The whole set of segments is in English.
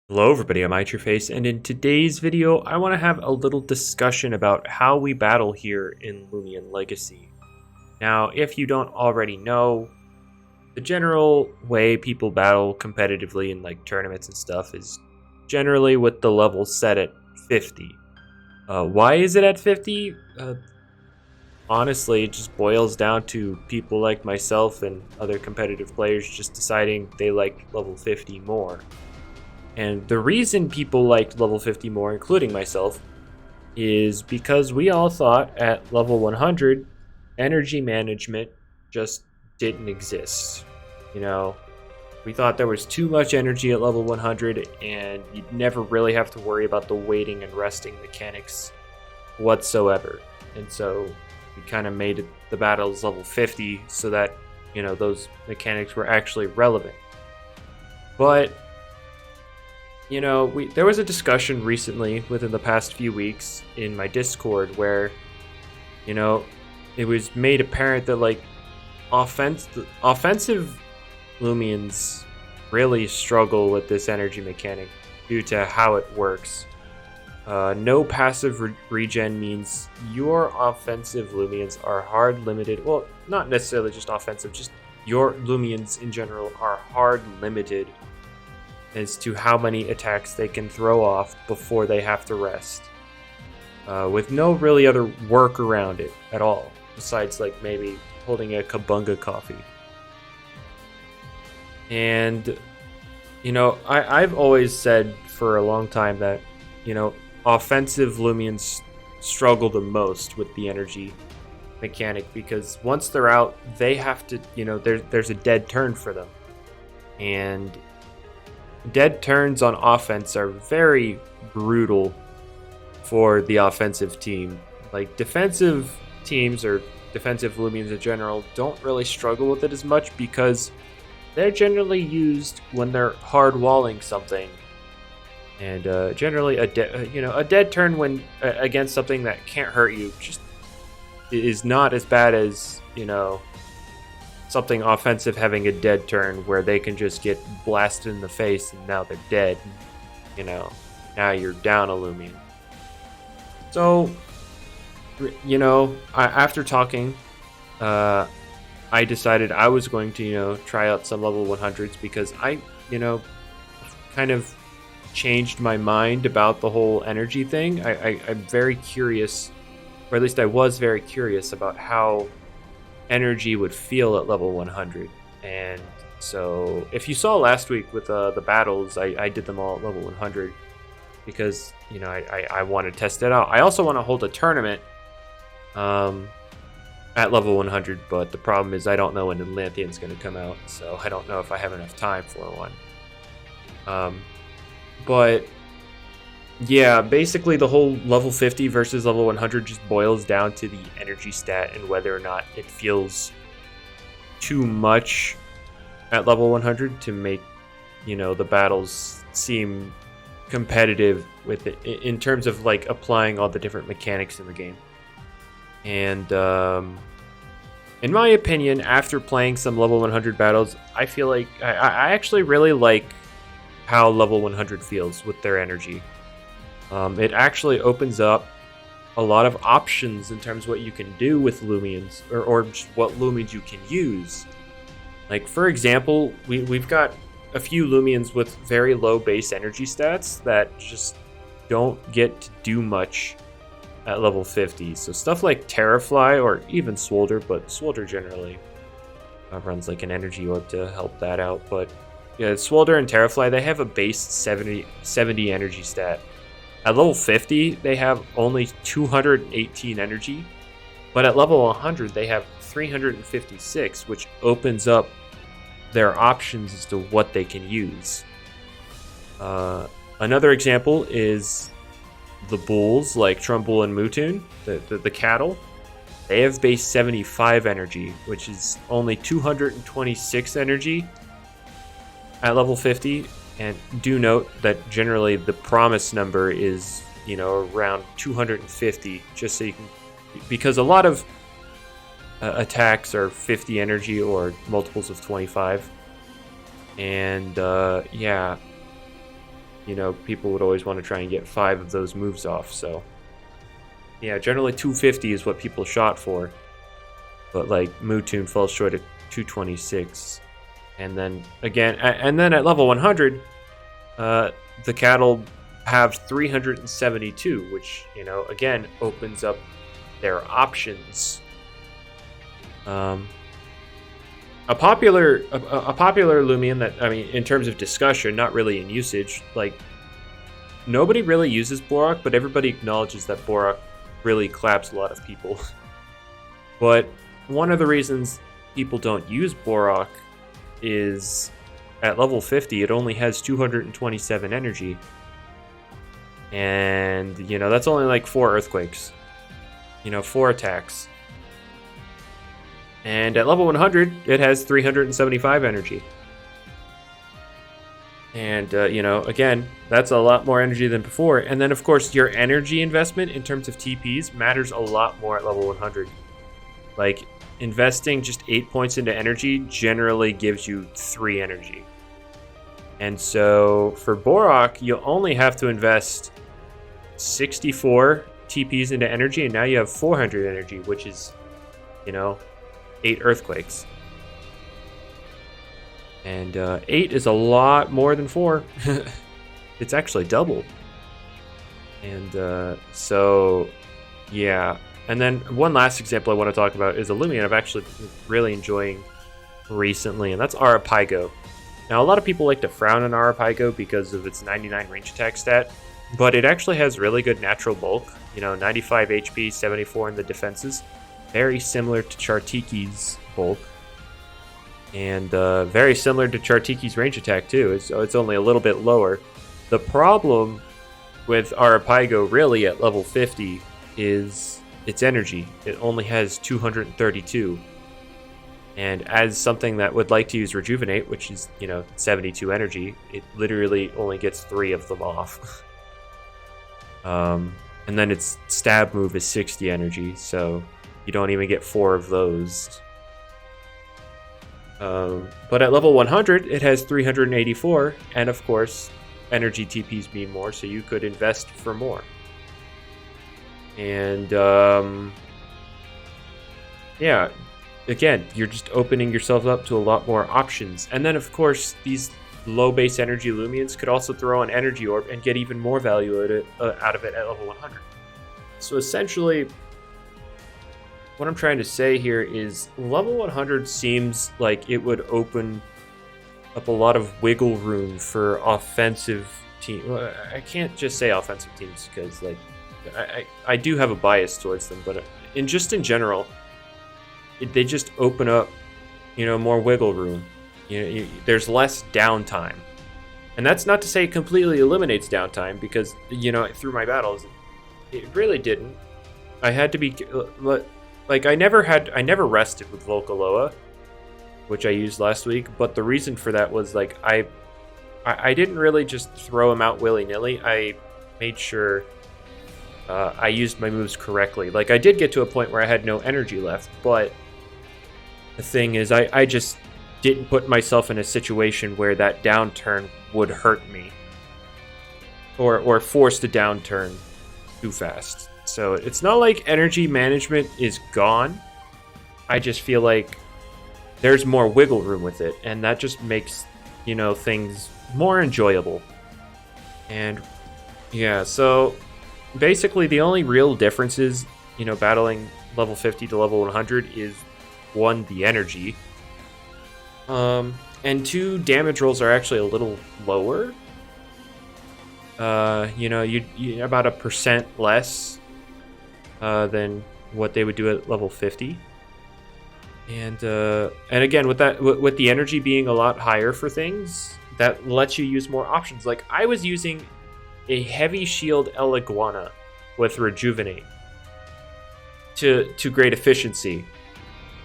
Hello everybody, I'm Face, and in today's video, I want to have a little discussion about how we battle here in Loomian Legacy. Now, if you don't already know, the general way people battle competitively in like tournaments and stuff is generally with the level set at 50. Why is it at 50? Honestly, it just boils down to people like myself and other competitive players just deciding they like level 50 more. And the reason people liked level 50 more, including myself, is because we all thought at level 100, energy management just didn't exist. You know, we thought there was too much energy at level 100, and you'd never really have to worry about the waiting and resting mechanics whatsoever. And so we kind of made the battles level 50 so that, those mechanics were actually relevant. But there was a discussion recently within the past few weeks in my Discord where, it was made apparent that like offensive Loomians really struggle with this energy mechanic due to how it works. No passive regen means your offensive Loomians are hard limited. Well, not necessarily just offensive, just your Loomians in general are hard limited as to how many attacks they can throw off before they have to rest, with no really other work around it at all, besides like maybe holding a kabunga coffee. And, I've always said for a long time that, offensive Loomians struggle the most with the energy mechanic because once they're out, they have to, there's a dead turn for them. And dead turns on offense are very brutal for the offensive team. Like defensive teams or defensive Loomians in general don't really struggle with it as much because they're generally used when they're hard walling something. And generally a dead turn when against something that can't hurt you just is not as bad as, something offensive having a dead turn where they can just get blasted in the face and now they're dead. Now you're down a Loomian. So, after talking, I decided I was going to, try out some level 100s because I, kind of changed my mind about the whole energy thing. I'm very curious, or at least I was very curious about how energy would feel at level 100. And so if you saw last week with the battles, I did them all at level 100 because I want to test it out. I also want to hold a tournament at level 100, but the problem is I don't know when Atlantean's going to come out, so I don't know if I have enough time for one. But yeah, basically the whole level 50 versus level 100 just boils down to the energy stat and whether or not it feels too much at level 100 to make, the battles seem competitive with it in terms of like applying all the different mechanics in the game. And in my opinion, after playing some level 100 battles, I feel like I actually really like how level 100 feels with their energy. It actually opens up a lot of options in terms of what you can do with Loomians, or just what Loomians you can use. Like, for example, we've got a few Loomians with very low base energy stats that just don't get to do much at level 50. So stuff like Terrafly or even Swolder, but Swolder generally runs like an energy orb to help that out. But yeah, Swolder and Terrafly, they have a base 70 energy stat. At level 50, they have only 218 energy, but at level 100, they have 356, which opens up their options as to what they can use. Another example is the bulls, like Trumbull and Mutoon, the cattle. They have base 75 energy, which is only 226 energy at level 50. And do note that generally the promise number is, around 250, just so you can, because a lot of attacks are 50 energy or multiples of 25. And yeah, you know, people would always want to try and get 5 of those moves off. So yeah, generally 250 is what people shot for, but like Mewtwo falls short at 226. And then again, and then at level 100, the cattle have 372, which, you know, again opens up their options. A popular Loomian that, I mean, in terms of discussion, not really in usage, like nobody really uses Borak, but everybody acknowledges that Borak really claps a lot of people. But one of the reasons people don't use Borak is at level 50 it only has 227 energy, and you know, that's only like 4 earthquakes, you know, 4 attacks. And at level 100 it has 375 energy, and you know, again, that's a lot more energy than before. And then of course your energy investment in terms of TPs matters a lot more at level 100. Like, investing just 8 points into energy generally gives you 3 energy. And so for Borak, you only have to invest 64 TPs into energy, and now you have 400 energy, which is, you know, 8 earthquakes. And 8 is a lot more than 4. It's actually double. And so, yeah. And then one last example I want to talk about is a Loomian I've actually been really enjoying recently, and that's Arapago. Now, a lot of people like to frown on Arapago because of its 99 range attack stat, but it actually has really good natural bulk. You know, 95 HP, 74 in the defenses. Very similar to Chartiki's bulk. And very similar to Chartiki's range attack too, so it's only a little bit lower. The problem with Arapago really at level 50 is its energy. It only has 232. And as something that would like to use Rejuvenate, which is, you know, 72 energy, it literally only gets 3 of them off. And then its stab move is 60 energy, so you don't even get 4 of those. But at level 100, it has 384, and of course, energy TPs mean more, so you could invest for more. And yeah, again, you're just opening yourself up to a lot more options. And then of course, these low base energy Loomians could also throw an energy orb and get even more value out of it at level 100. So essentially, what I'm trying to say here is level 100 seems like it would open up a lot of wiggle room for offensive teams. Well, I can't just say offensive teams because, like, I do have a bias towards them, but in general, they just open up, you know, more wiggle room. You know, there's less downtime, and that's not to say it completely eliminates downtime, because, you know, through my battles, it really didn't. I had to be like, I never rested with Volcaloa, which I used last week, but the reason for that was, like, I didn't really just throw him out willy-nilly. I made sure I used my moves correctly. Like, I did get to a point where I had no energy left, but the thing is, I just didn't put myself in a situation where that downturn would hurt me, or force the downturn too fast. So it's not like energy management is gone. I just feel like there's more wiggle room with it, and that just makes, you know, things more enjoyable. And yeah, so basically the only real differences, you know, battling level 50 to level 100 is, 1, the energy, and 2, damage rolls are actually a little lower. You know, you about 1% less than what they would do at level 50. And again, with the energy being a lot higher for things, that lets you use more options. Like, I was using a heavy shield El Iguana with Rejuvenate to great efficiency,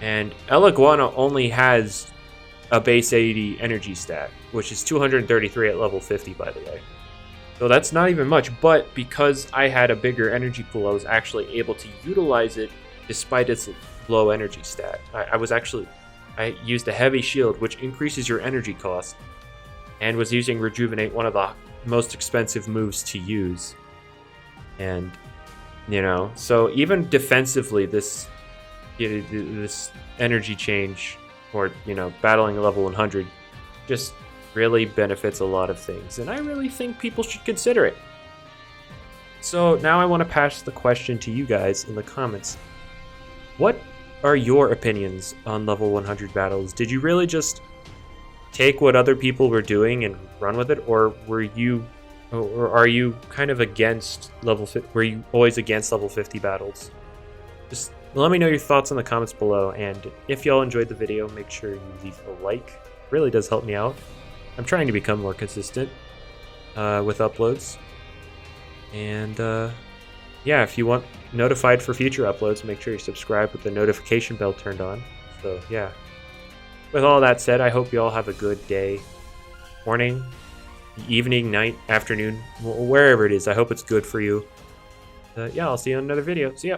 and El Iguana only has a base 80 energy stat, which is 233 at level 50, by the way. So that's not even much, but because I had a bigger energy pool, I was actually able to utilize it despite its low energy stat. I used a heavy shield, which increases your energy cost, and was using Rejuvenate, one of the most expensive moves to use. And, you know, so even defensively, this energy change, or, you know, battling level 100 just really benefits a lot of things. And I really think people should consider it. So now I want to pass the question to you guys in the comments. What are your opinions on level 100 battles? Did you really just take what other people were doing and run with it, or are you kind of against were you always against level 50 battles? Just let me know your thoughts in the comments below, and if y'all enjoyed the video, make sure you leave a like. It really does help me out. I'm trying to become more consistent with uploads. And yeah, if you want notified for future uploads, make sure you subscribe with the notification bell turned on. So yeah, with all that said, I hope you all have a good day, morning, evening, night, afternoon, wherever it is. I hope it's good for you. Yeah, I'll see you in another video. See ya.